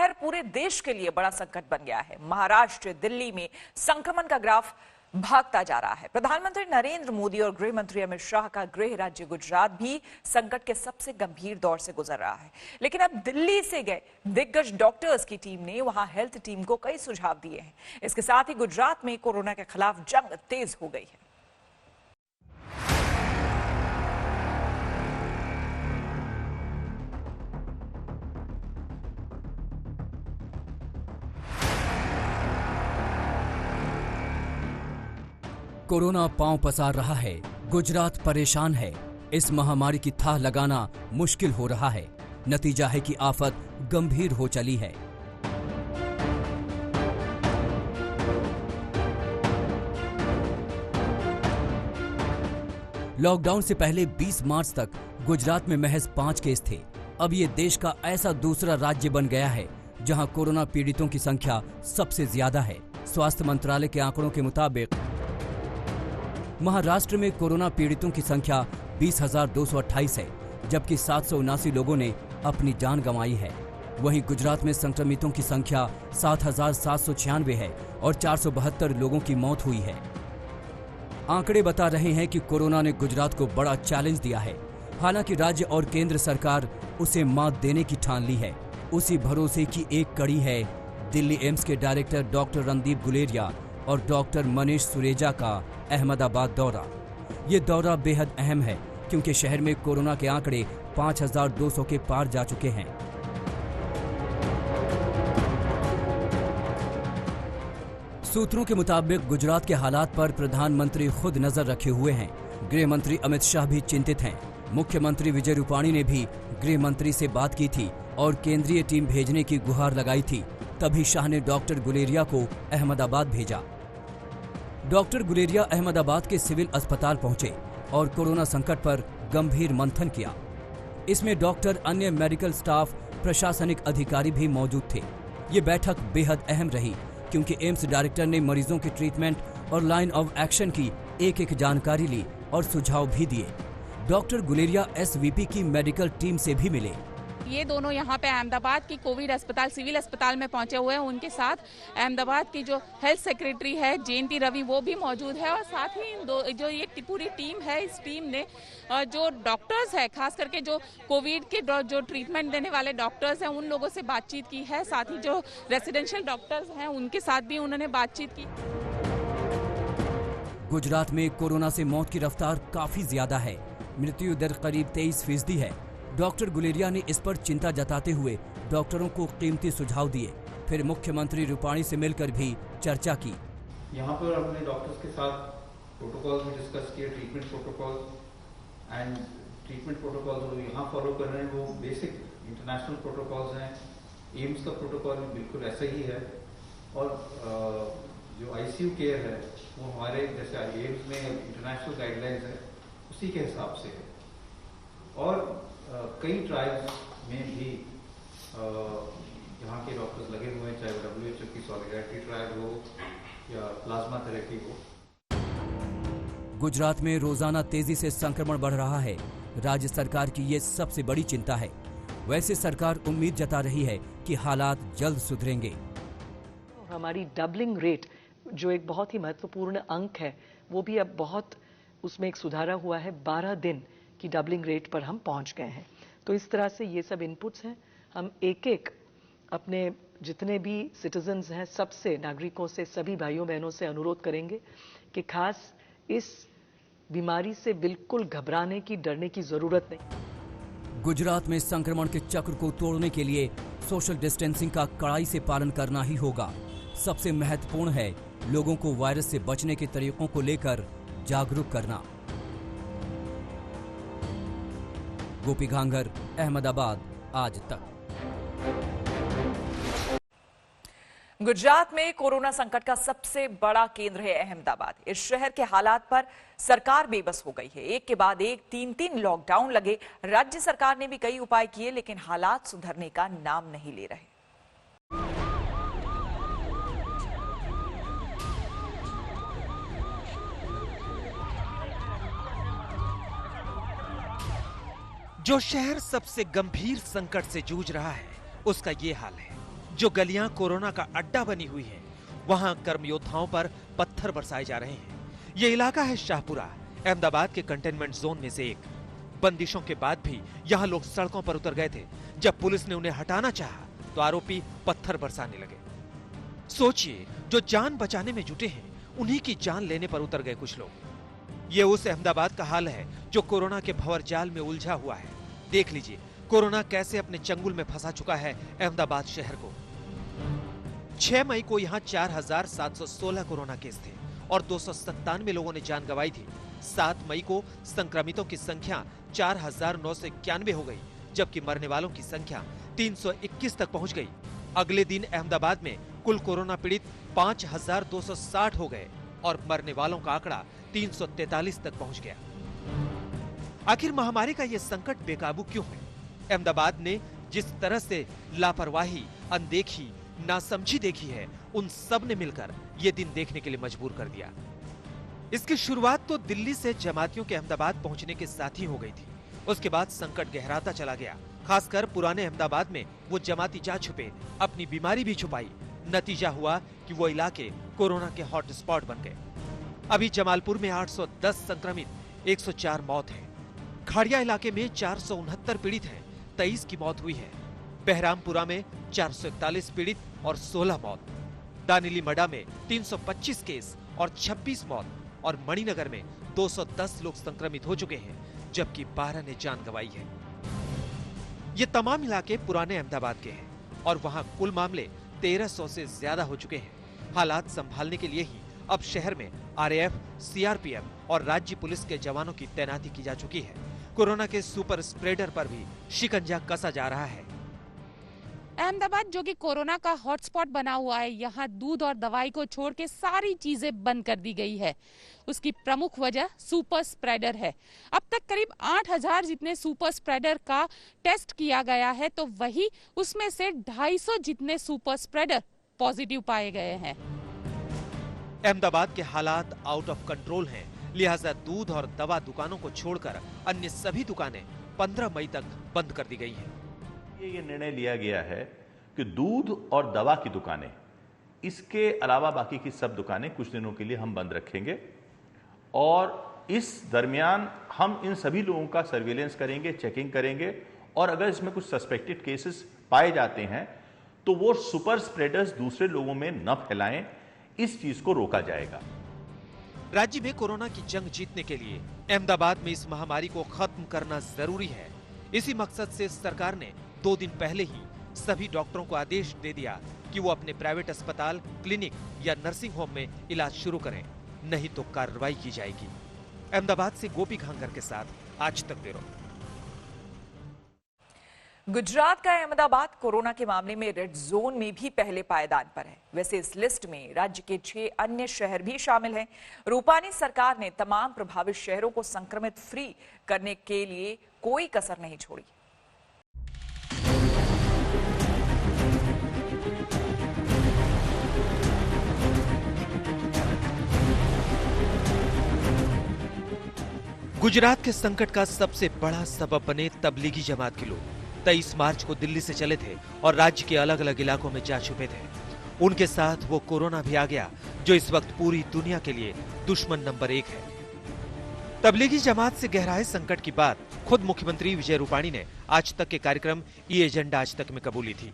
शहर पूरे देश के लिए बड़ा संकट बन गया है। महाराष्ट्र, दिल्ली में संक्रमण का ग्राफ भागता जा रहा है। प्रधानमंत्री नरेंद्र मोदी और गृह मंत्री अमित शाह का गृह राज्य गुजरात भी संकट के सबसे गंभीर दौर से गुजर रहा है। लेकिन अब दिल्ली से गए दिग्गज डॉक्टर्स की टीम ने वहां हेल्थ टीम को कई सुझाव दिए हैं। इसके साथ ही गुजरात में कोरोना के खिलाफ जंग तेज हो गई है। कोरोना पांव पसार रहा है, गुजरात परेशान है। इस महामारी की थाह लगाना मुश्किल हो रहा है। नतीजा है कि आफत गंभीर हो चली है। लॉकडाउन से पहले 20 मार्च तक गुजरात में महज 5 केस थे। अब ये देश का ऐसा दूसरा राज्य बन गया है जहां कोरोना पीड़ितों की संख्या सबसे ज्यादा है। स्वास्थ्य मंत्रालय के आंकड़ों के मुताबिक महाराष्ट्र में कोरोना पीड़ितों की संख्या 20,228 है, जबकि 779 लोगों ने अपनी जान गंवाई है। वहीं गुजरात में संक्रमितों की संख्या 7,796 है और 472 लोगों की मौत हुई है। आंकड़े बता रहे हैं कि कोरोना ने गुजरात को बड़ा चैलेंज दिया है। हालांकि राज्य और केंद्र सरकार उसे मात देने की ठान ली है। उसी भरोसे की एक कड़ी है दिल्ली एम्स के डायरेक्टर डॉक्टर रणदीप गुलेरिया और डॉक्टर मनीष सुरेजा का अहमदाबाद दौरा। ये दौरा बेहद अहम है क्योंकि शहर में कोरोना के आंकड़े 5,200 के पार जा चुके हैं। सूत्रों के मुताबिक गुजरात के हालात पर प्रधानमंत्री खुद नजर रखे हुए हैं। गृह मंत्री अमित शाह भी चिंतित हैं। मुख्यमंत्री विजय रूपाणी ने भी गृह मंत्री से बात की थी और केंद्रीय टीम भेजने की गुहार लगाई थी। तभी शाह ने डॉक्टर गुलेरिया को अहमदाबाद भेजा। डॉक्टर गुलेरिया अहमदाबाद के सिविल अस्पताल पहुंचे और कोरोना संकट पर गंभीर मंथन किया। इसमें डॉक्टर, अन्य मेडिकल स्टाफ, प्रशासनिक अधिकारी भी मौजूद थे। ये बैठक बेहद अहम रही क्योंकि एम्स डायरेक्टर ने मरीजों के ट्रीटमेंट और लाइन ऑफ एक्शन की एक जानकारी ली और सुझाव भी दिए। डॉक्टर गुलेरिया एसवीपी की मेडिकल टीम से भी मिले। ये दोनों यहाँ पे अहमदाबाद की कोविड अस्पताल, सिविल अस्पताल में पहुंचे हुए हैं। उनके साथ अहमदाबाद की जो हेल्थ सेक्रेटरी है जयंती रवि, वो भी मौजूद है। और साथ ही जो ये पूरी टीम है, इस टीम ने जो डॉक्टर्स है, खास करके जो कोविड के जो ट्रीटमेंट देने वाले डॉक्टर्स हैं, उन लोगों से बातचीत की है। साथ ही जो रेसिडेंशियल डॉक्टर्स हैं, उनके साथ भी उन्होंने बातचीत की। गुजरात में कोरोना से मौत की रफ्तार काफी ज्यादा है। मृत्यु दर करीब 23% है। डॉक्टर गुलेरिया ने इस पर चिंता जताते हुए डॉक्टरों को कीमती सुझाव दिए। फिर मुख्यमंत्री रूपाणी से मिलकर भी चर्चा की। यहाँ पर हमने डॉक्टर्स के साथ प्रोटोकॉल भी डिस्कस किए, treatment protocol and treatment protocol जो यहाँ फॉलो कर रहे हैं वो बेसिक इंटरनेशनल प्रोटोकॉल्स हैं। एम्स का प्रोटोकॉल भी बिल्कुल ऐसा ही है। और जो आईसीयू केयर है वो हमारे जैसे एम्स में इंटरनेशनल गाइडलाइंस है उसी के हिसाब से है। और कई ट्रायल्स में भी यहाँ के डॉक्टर्स लगे हुए हैं, चाहे वो WHO की सॉलिडारिटी ट्रायल हो या प्लाज्मा थेरेपी हो। गुजरात में रोजाना तेजी से संक्रमण बढ़ रहा है। राज्य सरकार की ये सबसे बड़ी चिंता है। वैसे सरकार उम्मीद जता रही है कि हालात जल्द सुधरेंगे। हमारी डबलिंग रेट जो एक बहुत ही महत्वपूर्ण अंक है, वो भी अब बहुत उसमें एक सुधारा हुआ है। 12 दिन की डबलिंग रेट पर हम पहुंच गए हैं। तो इस तरह से ये सब इनपुट्स हैं। हम एक एक अपने जितने भी सिटीजन्स हैं, सबसे, नागरिकों से, सभी भाइयों बहनों से अनुरोध करेंगे कि खास इस बीमारी से बिल्कुल घबराने की, डरने की जरूरत नहीं। गुजरात में संक्रमण के चक्र को तोड़ने के लिए सोशल डिस्टेंसिंग का कड़ाई से पालन करना ही होगा। सबसे महत्वपूर्ण है लोगों को वायरस से बचने के तरीकों को लेकर जागरूक करना। गोपी घांगर, अहमदाबाद, आज तक। गुजरात में कोरोना संकट का सबसे बड़ा केंद्र है अहमदाबाद। इस शहर के हालात पर सरकार बेबस हो गई है। एक के बाद एक 3 लॉकडाउन लगे। राज्य सरकार ने भी कई उपाय किए, लेकिन हालात सुधरने का नाम नहीं ले रहे। जो शहर सबसे गंभीर संकट से जूझ रहा है, उसका ये हाल है। जो गलियां कोरोना का अड्डा बनी हुई हैं, वहां कर्मयोद्धाओं पर पत्थर बरसाए जा रहे हैं। ये इलाका है शाहपुरा, अहमदाबाद के कंटेनमेंट जोन में से एक। बंदिशों के बाद भी यहाँ लोग सड़कों पर उतर गए थे। जब पुलिस ने उन्हें हटाना चाहा, तो आरोपी पत्थर बरसाने लगे। सोचिए, जो जान बचाने में जुटे हैं, उन्हीं की जान लेने पर उतर गए कुछ लोग। ये उस अहमदाबाद का हाल है जो कोरोना के भंवर जाल में उलझा हुआ है। देख लीजिए, कोरोना कैसे अपने चंगुल में फंसा चुका है अहमदाबाद शहर को। 6 मई को यहाँ 4716 कोरोना केस थे और 297 लोगों ने जान गंवाई थी। 7 मई को संक्रमितों की संख्या 4991 हो गई, जबकि मरने वालों की संख्या 321 तक पहुंच गई। अगले दिन अहमदाबाद में कुल कोरोना पीड़ित 5260 हो गए और मरने वालों का आंकड़ा 343 तक पहुंच गया। आखिर महामारी का यह संकट बेकाबू क्यों है? अहमदाबाद ने जिस तरह से लापरवाही, अनदेखी, नासमझी देखी है, उन सब ने मिलकर ये दिन देखने के लिए मजबूर कर दिया। इसकी शुरुआत तो दिल्ली से जमातियों के अहमदाबाद पहुंचने के साथ ही हो गई थी। उसके बाद संकट गहराता चला गया। खासकर पुराने अहमदाबाद में वो जमाती जा छुपे, अपनी बीमारी भी छुपाई। नतीजा हुआ कि वो इलाके कोरोना के हॉट स्पॉट बन गए। अभी जमालपुर में 810 संक्रमित, 104 मौत है। खाड़िया इलाके में 469 पीड़ित हैं, 23 की मौत हुई है। बहरामपुरा में 441 पीड़ित और 16 मौत। दानिली मडा में 325 केस और 26 मौत और मणिनगर में 210 लोग संक्रमित हो चुके हैं, जबकि 12 ने जान गंवाई है। ये तमाम इलाके पुराने अहमदाबाद के हैं और वहां कुल मामले 1300 से ज्यादा हो चुके हैं। हालात संभालने के लिए ही अब शहर में आरएएफ, सीआरपीएफ और राज्य पुलिस के जवानों की तैनाती की जा चुकी है। कोरोना के सुपर स्प्रेडर पर भी शिकंजा कसा जा रहा है। अहमदाबाद जो कि कोरोना का हॉटस्पॉट बना हुआ है, यहाँ दूध और दवाई को छोड़ के सारी चीजें बंद कर दी गई है। उसकी प्रमुख वजह सुपर स्प्रेडर है। अब तक करीब 8000 जितने सुपर स्प्रेडर का टेस्ट किया गया है, तो वही उसमें से 250 जितने सुपर स्प्रेडर पॉजिटिव पाए गए हैं। अहमदाबाद के हालात आउट ऑफ कंट्रोल हैं, लिहाजा दूध और दवा दुकानों को छोड़कर अन्य सभी दुकानें 15 मई तक बंद कर दी गई हैं। ये निर्णय लिया गया है कि दूध और दवा की दुकानें, इसके अलावा बाकी की सब दुकानें कुछ दिनों के लिए हम बंद रखेंगे और इस दरमियान हम इन सभी लोगों का सर्विलेंस करेंगे, चेकिंग करेंगे और अगर इसमें कुछ सस्पेक्टेड केसेस पाए जाते हैं तो वो सुपर स्प्रेडर्स दूसरे लोगों में न फैलाएं, इस चीज को रोका जाएगा। राज्य में कोरोना की जंग जीतने के लिए अहमदाबाद में इस महामारी को खत्म करना जरूरी है। इसी मकसद से सरकार ने 2 दिन पहले ही सभी डॉक्टरों को आदेश दे दिया कि वो अपने प्राइवेट अस्पताल, क्लिनिक या नर्सिंग होम में इलाज शुरू करें, नहीं तो कार्रवाई की जाएगी। अहमदाबाद से गोपी घांगर के साथ आज तक ब्यूरो। गुजरात का अहमदाबाद कोरोना के मामले में रेड जोन में भी पहले पायदान पर है। वैसे इस लिस्ट में राज्य के 6 अन्य शहर भी शामिल हैं। रूपानी सरकार ने तमाम प्रभावित शहरों को संक्रमित फ्री करने के लिए कोई कसर नहीं छोड़ी। गुजरात के संकट का सबसे बड़ा सबब बने तबलीगी जमात के लोग 23 मार्च को दिल्ली से चले थे और राज्य के अलग अलग इलाकों में जा छुपे थे। उनके साथ वो कोरोना भी आ गया, जो इस वक्त पूरी दुनिया के लिए दुश्मन नंबर 1 है। तबलीगी जमात से गहराए संकट की बात खुद मुख्यमंत्री विजय रूपाणी ने आज तक के कार्यक्रम ई एजेंडा आज तक में कबूली थी।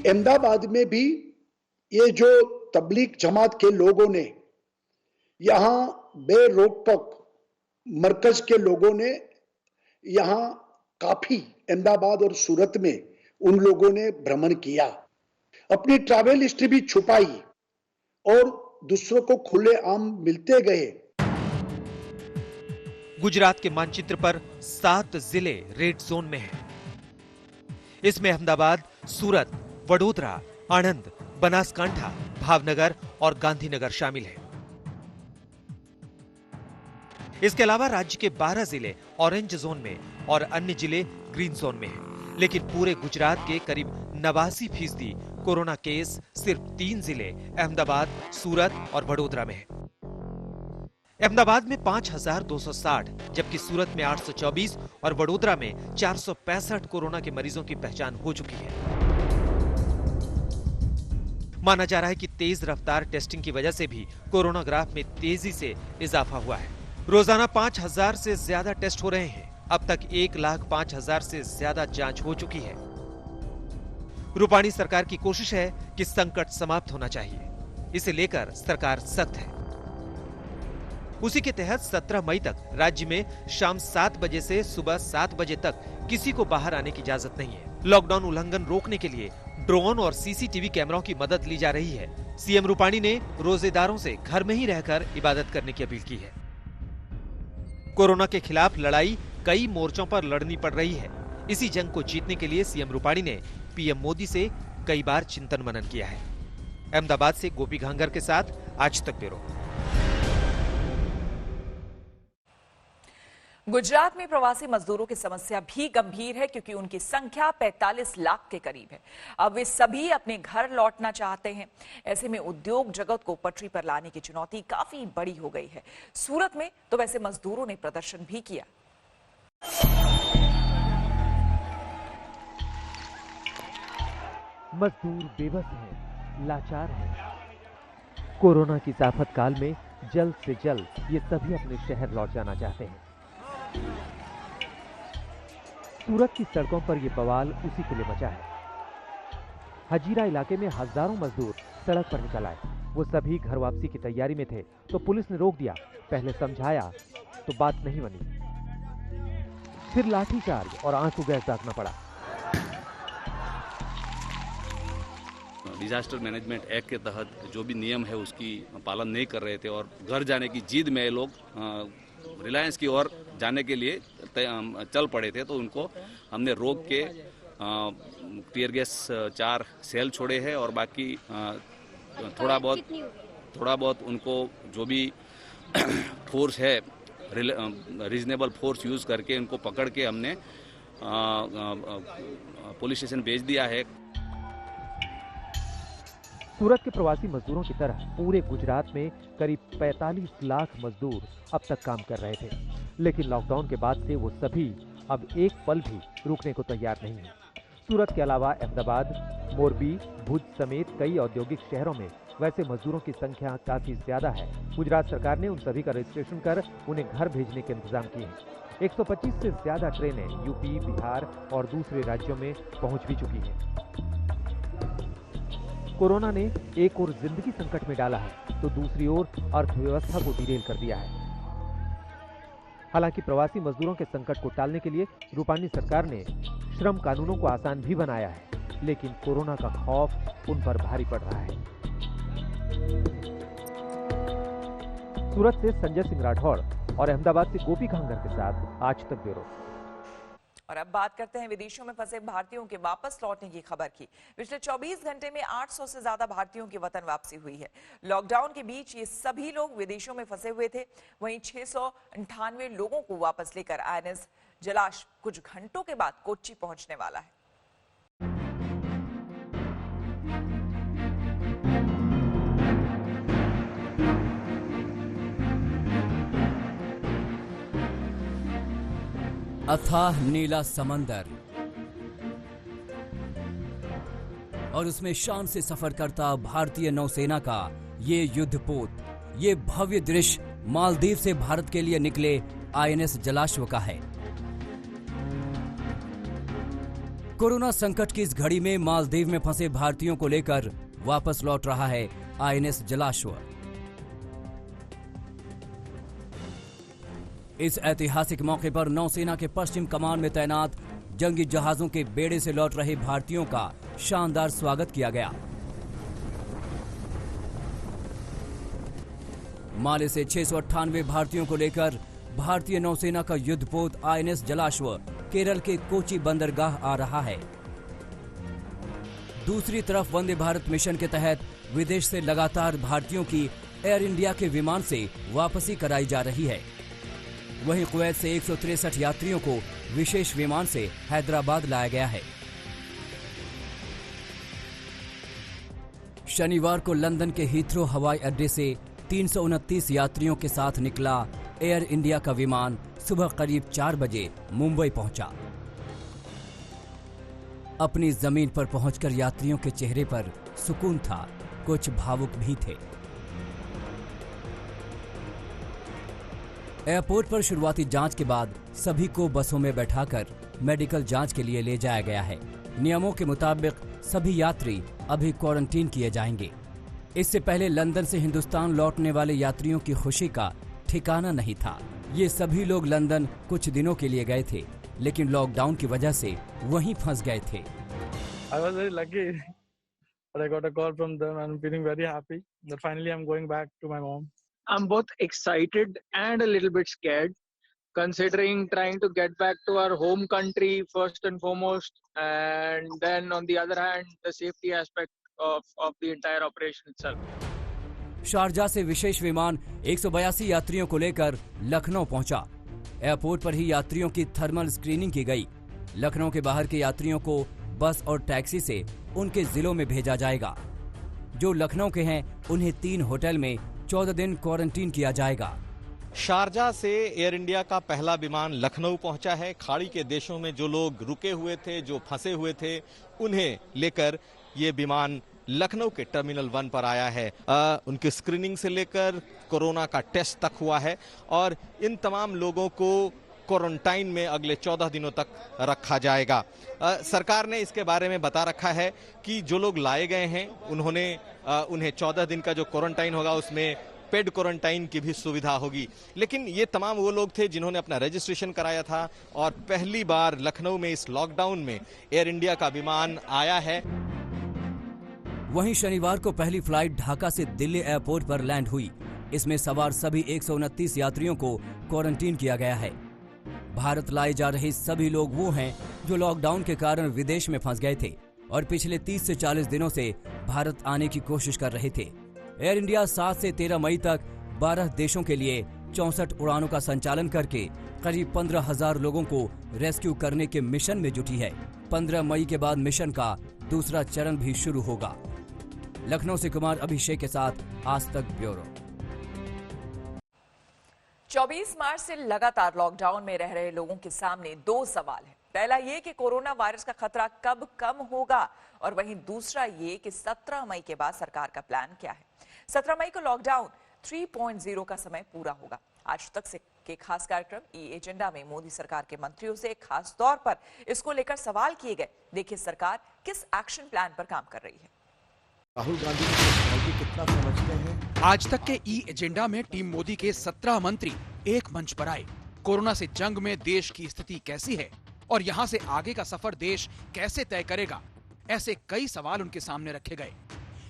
अहमदाबाद में भी ये जो तबलीग जमात के लोगों ने यहाँ बेरोक-टोक मरकज के लोगों ने यहाँ काफी अहमदाबाद और सूरत में उन लोगों ने भ्रमण किया, अपनी ट्रैवल हिस्ट्री भी छुपाई और दूसरों को खुलेआम मिलते गए। गुजरात के मानचित्र पर 7 जिले रेड जोन में हैं। इसमें अहमदाबाद, सूरत, वडोदरा, आणंद, बनासकांठा, भावनगर और गांधीनगर शामिल हैं। इसके अलावा राज्य के 12 जिले ऑरेंज जोन में और अन्य जिले ग्रीन जोन में हैं। लेकिन पूरे गुजरात के करीब 89% कोरोना केस सिर्फ 3 जिले अहमदाबाद, सूरत और वडोदरा में हैं। अहमदाबाद में 5260, जबकि सूरत में 824 और वडोदरा में 465 कोरोना के मरीजों की पहचान हो चुकी है। माना जा रहा है कि तेज रफ्तार टेस्टिंग की वजह से भी कोरोना ग्राफ में तेजी से इजाफा हुआ है। रोजाना 5,000 से ज्यादा टेस्ट हो रहे हैं। अब तक 1,05,000 से ज्यादा जांच हो चुकी है। रूपाणी सरकार की कोशिश है कि संकट समाप्त होना चाहिए, इसे लेकर सरकार सख्त है। उसी के तहत 17 मई तक राज्य में शाम 7 बजे से सुबह 7 बजे तक किसी को बाहर आने की इजाजत नहीं है। लॉकडाउन उल्लंघन रोकने के लिए ड्रोन और सीसीटीवी कैमरों की मदद ली जा रही है। सीएम रूपाणी ने रोजेदारों से घर में ही रहकर इबादत करने की अपील की है। कोरोना के खिलाफ लड़ाई कई मोर्चों पर लड़नी पड़ रही है। इसी जंग को जीतने के लिए सीएम रूपाणी ने पीएम मोदी से कई बार चिंतन मनन किया है। अहमदाबाद से गोपी घांगर के साथ आज तक ब्यूरो। गुजरात में प्रवासी मजदूरों की समस्या भी गंभीर है, क्योंकि उनकी संख्या 45 लाख के करीब है। अब वे सभी अपने घर लौटना चाहते हैं। ऐसे में उद्योग जगत को पटरी पर लाने की चुनौती काफी बड़ी हो गई है। सूरत में तो वैसे मजदूरों ने प्रदर्शन भी किया। मजदूर बेबस हैं, लाचार हैं। कोरोना की आफत काल में जल्द से जल्द ये सभी अपने शहर लौट जाना चाहते हैं। सूरत की सड़कों पर ये बवाल उसी के लिए मचा है। हजीरा इलाके में हजारों मजदूर सड़क पर निकल आए। वो सभी घर वापसी की तैयारी में थे तो पुलिस ने रोक दिया। पहले समझाया तो बात नहीं बनी, फिर लाठीचार्ज और आंसू गैस दागना पड़ा। डिजास्टर मैनेजमेंट एक्ट के तहत जो भी नियम है उसकी पालन नहीं कर रहे थे और घर जाने की जिद में लोग रिलायंस की ओर जाने के लिए चल पड़े थे। तो उनको हमने रोक के टीयर गैस 4 सेल छोड़े हैं और बाकी थोड़ा बहुत उनको जो भी फोर्स है रीजनेबल फोर्स यूज करके उनको पकड़ के हमने पुलिस स्टेशन भेज दिया है। सूरत के प्रवासी मजदूरों की तरह पूरे गुजरात में करीब 45 लाख मजदूर अब तक काम कर रहे थे, लेकिन लॉकडाउन के बाद से वो सभी अब एक पल भी रुकने को तैयार नहीं है। सूरत के अलावा अहमदाबाद, मोरबी, भुज समेत कई औद्योगिक शहरों में वैसे मजदूरों की संख्या काफी ज्यादा है। गुजरात सरकार ने उन सभी का रजिस्ट्रेशन कर उन्हें घर भेजने के इंतजाम किए हैं। 125 से ज्यादा ट्रेनें यूपी, बिहार और दूसरे राज्यों में पहुंच भी चुकी हैं। कोरोना ने एक ओर जिंदगी संकट में डाला है तो दूसरी ओर अर्थव्यवस्था को डिरेल कर दिया है। हालांकि प्रवासी मजदूरों के संकट को टालने के लिए रूपाणी सरकार ने श्रम कानूनों को आसान भी बनाया है, लेकिन कोरोना का खौफ उन पर भारी पड़ रहा है। सूरत से संजय सिंह राठौड़ और अहमदाबाद से गोपी घांगर के साथ आज तक ब्यूरो। और अब बात करते हैं विदेशों में फंसे भारतीयों के वापस लौटने की खबर की। पिछले 24 घंटे में 800 से ज्यादा भारतीयों की वतन वापसी हुई है। लॉकडाउन के बीच ये सभी लोग विदेशों में फंसे हुए थे। वहीं 698 लोगों को वापस लेकर आईएनएस जलाश्व कुछ घंटों के बाद कोच्चि पहुंचने वाला है। अथाह नीला समंदर और उसमें शान से सफर करता भारतीय नौसेना का ये युद्धपोत, ये भव्य दृश्य मालदीव से भारत के लिए निकले आईएनएस जलाश्व का है। कोरोना संकट की इस घड़ी में मालदीव में फंसे भारतीयों को लेकर वापस लौट रहा है आईएनएस जलाश्व। इस ऐतिहासिक मौके पर नौसेना के पश्चिम कमान में तैनात जंगी जहाजों के बेड़े से लौट रहे भारतीयों का शानदार स्वागत किया गया। माले से 698 भारतीयों को लेकर भारतीय नौसेना का युद्धपोत आईएनएस जलाश्व केरल के कोच्चि बंदरगाह आ रहा है। दूसरी तरफ वंदे भारत मिशन के तहत विदेश से लगातार भारतीयों की एयर इंडिया के विमान से वापसी कराई जा रही है। वहीं कुवैत से 163 यात्रियों को विशेष विमान से हैदराबाद लाया गया है। शनिवार को लंदन के हीथ्रो हवाई अड्डे से 329 यात्रियों के साथ निकला एयर इंडिया का विमान सुबह करीब 4 बजे मुंबई पहुंचा। अपनी जमीन पर पहुंचकर यात्रियों के चेहरे पर सुकून था। कुछ भावुक भी थे। एयरपोर्ट पर शुरुआती जांच के बाद सभी को बसों में बैठाकर मेडिकल जांच के लिए ले जाया गया है। नियमों के मुताबिक सभी यात्री अभी क्वारंटीन किए जाएंगे। इससे पहले लंदन से हिंदुस्तान लौटने वाले यात्रियों की खुशी का ठिकाना नहीं था। ये सभी लोग लंदन कुछ दिनों के लिए गए थे, लेकिन लॉकडाउन की वजह से वहीं फंस गए थे। I was very lucky that I got a call from them and I'm feeling very happy that finally I'm going back to my mom. I'm both excited and a little bit scared, considering trying to get back to our home country first and foremost, and then on the other hand, the safety aspect of the entire operation itself. Sharjah से विशेष विमान 182 यात्रियों को लेकर लखनऊ पहुंचा। Airport पर ही यात्रियों की thermal screening की गई। लखनऊ के बाहर के यात्रियों को बस और टैक्सी से उनके जिलों में भेजा जाएगा। जो लखनऊ के हैं उन्हें 3 होटल में 14 दिन क्वारंटीन किया जाएगा। शारजा से एयर इंडिया का पहला विमान लखनऊ पहुंचा है। खाड़ी के देशों में जो लोग रुके हुए थे, जो फंसे हुए थे, उन्हें लेकर ये विमान लखनऊ के टर्मिनल 1 पर आया है। उनकी स्क्रीनिंग से लेकर कोरोना का टेस्ट तक हुआ है और इन तमाम लोगों को क्वारंटाइन में अगले 14 दिनों तक रखा जाएगा। सरकार ने इसके बारे में बता रखा है कि जो लोग लाए गए हैं उन्हें 14 दिन का जो क्वारंटाइन होगा उसमें पेड क्वारंटाइन की भी सुविधा होगी। लेकिन ये तमाम वो लोग थे जिन्होंने अपना रजिस्ट्रेशन कराया था और पहली बार लखनऊ में इस लॉकडाउन में एयर इंडिया का विमान आया है। वहीं शनिवार को पहली फ्लाइट ढाका से दिल्ली एयरपोर्ट पर लैंड हुई। इसमें सवार सभी 129 यात्रियों को क्वारंटीन किया गया है। भारत लाए जा रहे सभी लोग वो हैं जो लॉकडाउन के कारण विदेश में फंस गए थे और पिछले 30 से 40 दिनों से भारत आने की कोशिश कर रहे थे। एयर इंडिया 7 से 13 मई तक 12 देशों के लिए 64 उड़ानों का संचालन करके करीब 15,000 लोगों को रेस्क्यू करने के मिशन में जुटी है। 15 मई के बाद मिशन का दूसरा चरण भी शुरू होगा। लखनऊ से कुमार अभिषेक के साथ आज तक ब्यूरो। 24 मार्च से लगातार लॉकडाउन में रह रहे लोगों के सामने 2 सवाल हैं। पहला ये कि कोरोना वायरस का खतरा कब कम होगा और वहीं दूसरा ये कि 17 मई के बाद सरकार का प्लान क्या है। 17 मई को लॉकडाउन 3.0 का समय पूरा होगा। आज तक से के खास कार्यक्रम ई एजेंडा में मोदी सरकार के मंत्रियों से खास तौर पर इसको लेकर सवाल किए गए। देखिए सरकार किस एक्शन प्लान पर काम कर रही है। राहुल गांधी टेक्नोलॉजी कितना समझते हैं। आज तक के ई एजेंडा में टीम मोदी के 17 मंत्री एक मंच पर आए। कोरोना से जंग में देश की स्थिति कैसी है और यहाँ से आगे का सफर देश कैसे तय करेगा, ऐसे कई सवाल उनके सामने रखे गए।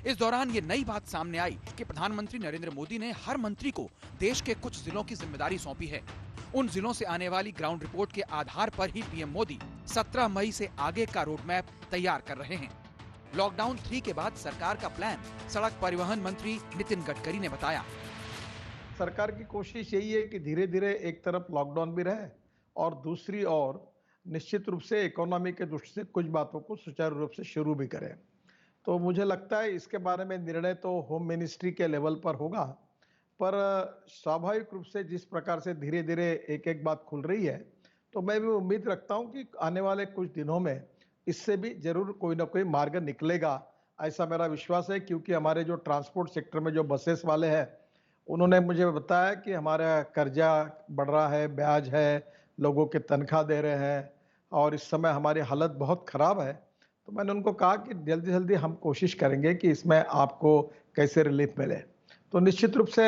इस दौरान ये नई बात सामने आई कि प्रधानमंत्री नरेंद्र मोदी ने हर मंत्री को देश के कुछ जिलों की जिम्मेदारी सौंपी है। उन जिलों से आने वाली ग्राउंड रिपोर्ट के आधार पर ही पीएम मोदी 17 मई से आगे का रोड मैप तैयार कर रहे हैं। लॉकडाउन 3 के बाद सरकार का प्लान सड़क परिवहन मंत्री नितिन गडकरी ने बताया। सरकार की कोशिश यही है कि धीरे धीरे एक तरफ लॉकडाउन भी रहे और दूसरी ओर निश्चित रूप से इकोनॉमी के दृष्टि से कुछ बातों को सुचारू रूप से शुरू भी करें। तो मुझे लगता है इसके बारे में निर्णय तो होम मिनिस्ट्री के लेवल पर होगा, पर स्वाभाविक रूप से जिस प्रकार से धीरे धीरे एक एक बात खुल रही है, तो मैं भी उम्मीद रखता हूं कि आने वाले कुछ दिनों में इससे भी जरूर कोई ना कोई मार्ग निकलेगा, ऐसा मेरा विश्वास है। क्योंकि हमारे जो ट्रांसपोर्ट सेक्टर में जो बसेस वाले हैं, उन्होंने मुझे बताया कि हमारा कर्जा बढ़ रहा है, ब्याज है, लोगों के तनख्वाह दे रहे हैं और इस समय हमारी हालत बहुत ख़राब है। तो मैंने उनको कहा कि जल्दी जल्दी हम कोशिश करेंगे कि इसमें आपको कैसे रिलीफ मिले। तो निश्चित रूप से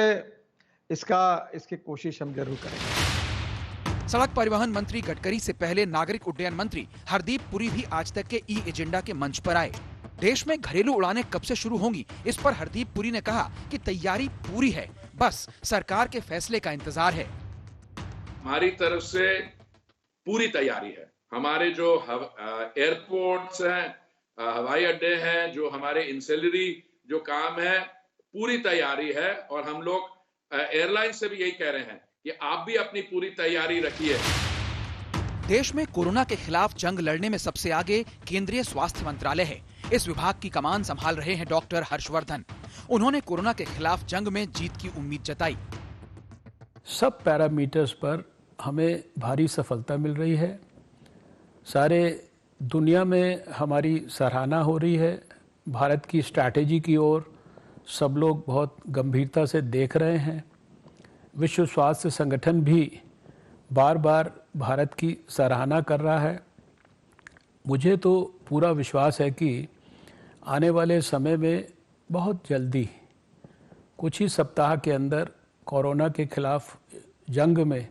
इसकी कोशिश हम जरूर करेंगे। सड़क परिवहन मंत्री गडकरी से पहले नागरिक उड्डयन मंत्री हरदीप पुरी भी आज तक के ई एजेंडा के मंच पर आए। देश में घरेलू उड़ानें कब से शुरू होंगी, इस पर हरदीप पुरी ने कहा कि तैयारी पूरी है, बस सरकार के फैसले का इंतजार है। हमारी तरफ से पूरी तैयारी है। हमारे जो एयरपोर्ट्स हैं, हवाई अड्डे हैं, जो हमारे इंसेलरी जो काम है, पूरी तैयारी है। और हम लोग एयरलाइन से भी यही कह रहे हैं कि आप भी अपनी पूरी तैयारी रखिए। देश में कोरोना के खिलाफ जंग लड़ने में सबसे आगे केंद्रीय स्वास्थ्य मंत्रालय है। इस विभाग की कमान संभाल रहे हैं डॉक्टर हर्षवर्धन। उन्होंने कोरोना के खिलाफ जंग में जीत की उम्मीद जताई। सब पैरामीटर्स पर हमें भारी सफलता मिल रही है। सारे दुनिया में हमारी सराहना हो रही है भारत की स्ट्रैटेजी की ओर सब लोग बहुत गंभीरता से देख रहे हैं। विश्व स्वास्थ्य संगठन भी बार बार भारत की सराहना कर रहा है। मुझे तो पूरा विश्वास है कि आने वाले समय में बहुत जल्दी कुछ ही सप्ताह के अंदर कोरोना के खिलाफ जंग में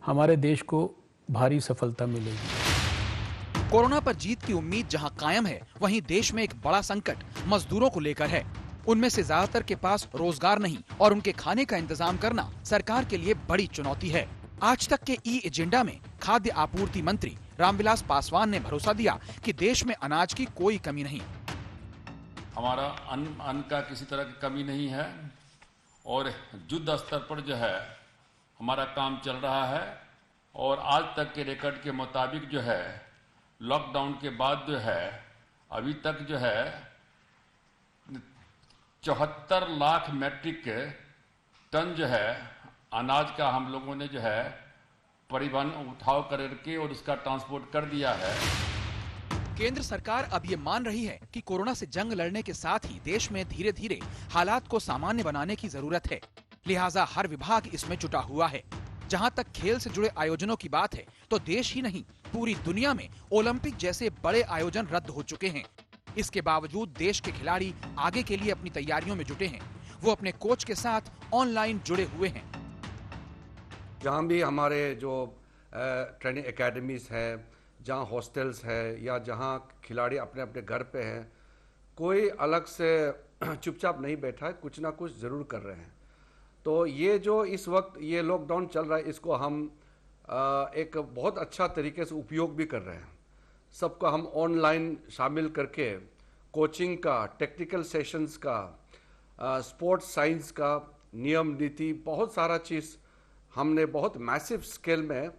हमारे देश को भारी सफलता मिलेगी। कोरोना पर जीत की उम्मीद जहां कायम है, वहीं देश में एक बड़ा संकट मजदूरों को लेकर है। उनमें से ज्यादातर के पास रोजगार नहीं और उनके खाने का इंतजाम करना सरकार के लिए बड़ी चुनौती है। आज तक के ई एजेंडा में खाद्य आपूर्ति मंत्री रामविलास पासवान ने भरोसा दिया कि देश में अनाज की कोई कमी नहीं। हमारा अन्न का किसी तरह की कमी नहीं है और युद्ध स्तर पर जो है हमारा काम चल रहा है। और आज तक के रिकॉर्ड के मुताबिक जो है लॉकडाउन के बाद जो है अभी तक जो है 74 लाख मैट्रिक टन जो है अनाज का हम लोगों ने जो है परिवहन उठाव करके और उसका ट्रांसपोर्ट कर दिया है। केंद्र सरकार अब ये मान रही है कि कोरोना से जंग लड़ने के साथ ही देश में धीरे धीरे हालात को सामान्य बनाने की जरूरत है। लिहाजा हर विभाग इसमें जुटा हुआ है। जहां तक खेल से जुड़े आयोजनों की बात है तो देश ही नहीं पूरी दुनिया में ओलंपिक जैसे बड़े आयोजन रद्द हो चुके हैं। इसके बावजूद देश के खिलाड़ी आगे के लिए अपनी तैयारियों में जुटे हैं। वो अपने कोच के साथ ऑनलाइन जुड़े हुए हैं। जहाँ भी हमारे जो ट्रेनिंग एकेडमीज है, जहाँ हॉस्टल्स है या जहाँ खिलाड़ी अपने अपने घर पे हैं, कोई अलग से चुपचाप नहीं बैठा है, कुछ ना कुछ ज़रूर कर रहे हैं। तो ये जो इस वक्त ये लॉकडाउन चल रहा है इसको हम एक बहुत अच्छा तरीके से उपयोग भी कर रहे हैं। सबको हम ऑनलाइन शामिल करके कोचिंग का, टेक्निकल सेशंस का, स्पोर्ट्स साइंस का, नियम नीति, बहुत सारा चीज़ हमने बहुत मैसिव स्केल में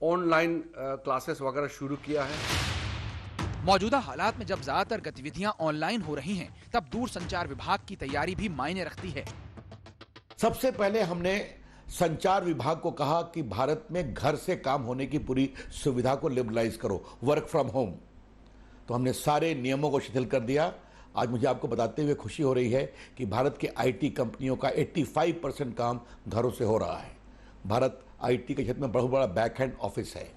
ऑनलाइन क्लासेस वगैरह शुरू किया है। मौजूदा हालात में जब ज्यादातर गतिविधियां ऑनलाइन हो रही हैं, तब दूरसंचार विभाग की तैयारी भी मायने रखती है। सबसे पहले हमने संचार विभाग को कहा कि भारत में घर से काम होने की पूरी सुविधा को लिबरलाइज करो, वर्क फ्रॉम होम। तो हमने सारे नियमों को शिथिल कर दिया। आज मुझे आपको बताते हुए खुशी हो रही है कि भारत के आईटी कंपनियों का 85% काम घरों से हो रहा है। भारत आईटी के क्षेत्र में बहुत बड़ा बैक एंड ऑफिस है।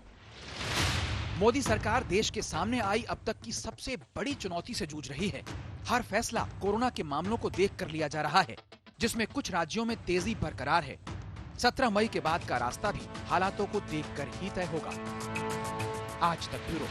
मोदी सरकार देश के सामने आई अब तक की सबसे बड़ी चुनौती से जूझ रही है। हर फैसला कोरोना के मामलों को देखकर लिया जा रहा है, जिसमें कुछ राज्यों में तेजी बरकरार है। 17 मई के बाद का रास्ता भी हालातों को देखकर ही तय होगा। आज तक ब्यूरो।